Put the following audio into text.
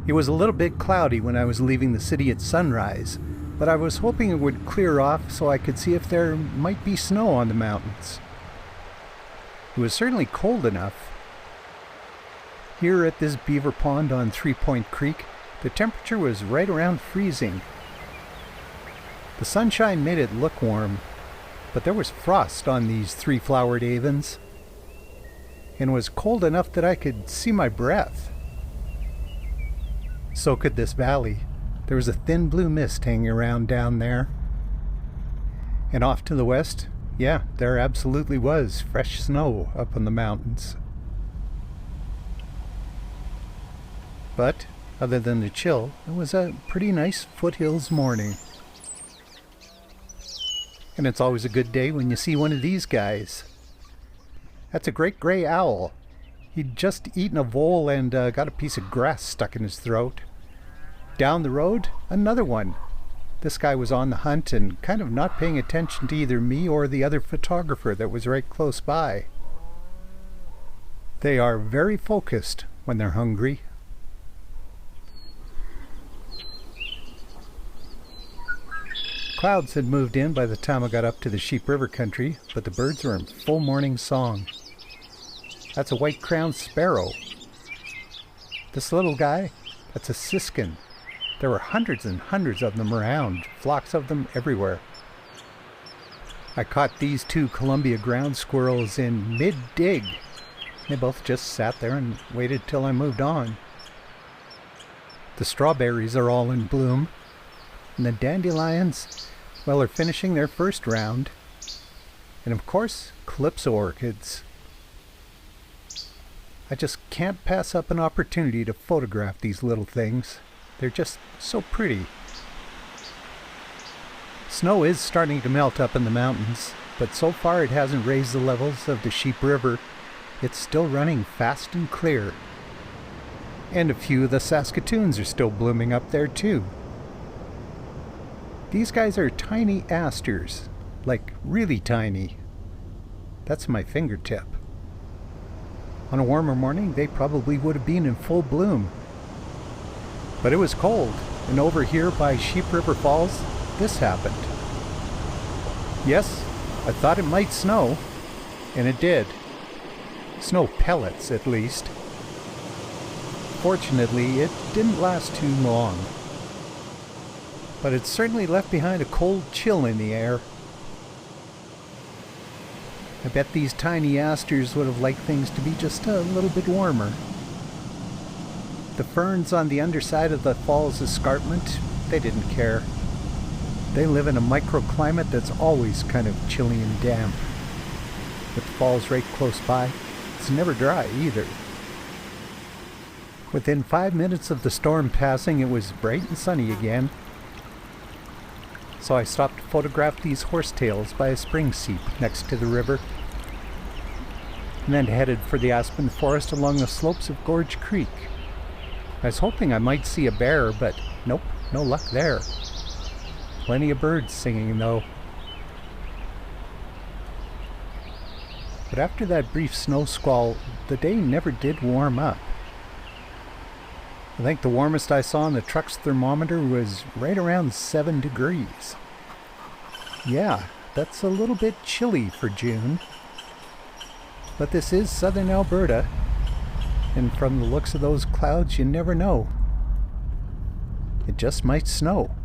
It was a little bit cloudy when I was leaving the city at sunrise, but I was hoping it would clear off so I could see if there might be snow on the mountains. It was certainly cold enough. Here at this beaver pond on 3 Point Creek, the temperature was right around freezing. The sunshine made it look warm, but there was frost on these three-flowered avens, and it was cold enough that I could see my breath. So could this valley. There was a thin blue mist hanging around down there. And off to the west, yeah, there absolutely was fresh snow up in the mountains. But, other than the chill, it was a pretty nice foothills morning. And it's always a good day when you see one of these guys. That's a great gray owl. He'd just eaten a vole and got a piece of grass stuck in his throat. Down the road, another one. This guy was on the hunt and kind of not paying attention to either me or the other photographer that was right close by. They are very focused when they're hungry. Clouds had moved in by the time I got up to the Sheep River country, but the birds were in full morning song. That's a white-crowned sparrow. This little guy, that's a siskin. There were hundreds and hundreds of them around, flocks of them everywhere. I caught these two Columbia ground squirrels in mid-dig. They both just sat there and waited till I moved on. The strawberries are all in bloom, and the dandelions, well, are finishing their first round. And of course, calypso orchids. I just can't pass up an opportunity to photograph these little things. They're just so pretty. Snow is starting to melt up in the mountains, but so far it hasn't raised the levels of the Sheep River. It's still running fast and clear. And a few of the Saskatoons are still blooming up there too. These guys are tiny asters, like really tiny. That's my fingertip. On a warmer morning, they probably would have been in full bloom. But it was cold, and over here by Sheep River Falls, this happened. Yes, I thought it might snow, and it did. Snow pellets, at least. Fortunately, it didn't last too long. But it certainly left behind a cold chill in the air. I bet these tiny asters would have liked things to be just a little bit warmer. The ferns on the underside of the fall's escarpment, they didn't care. They live in a microclimate that's always kind of chilly and damp. With the falls right close by, it's never dry either. Within 5 minutes of the storm passing, it was bright and sunny again. So I stopped to photograph these horsetails by a spring seep next to the river, and then headed for the aspen forest along the slopes of Gorge Creek. I was hoping I might see a bear, but nope, no luck there. Plenty of birds singing though. But after that brief snow squall, the day never did warm up. I think the warmest I saw on the truck's thermometer was right around 7 degrees. Yeah, that's a little bit chilly for June. But this is southern Alberta, and from the looks of those clouds, you never know. It just might snow.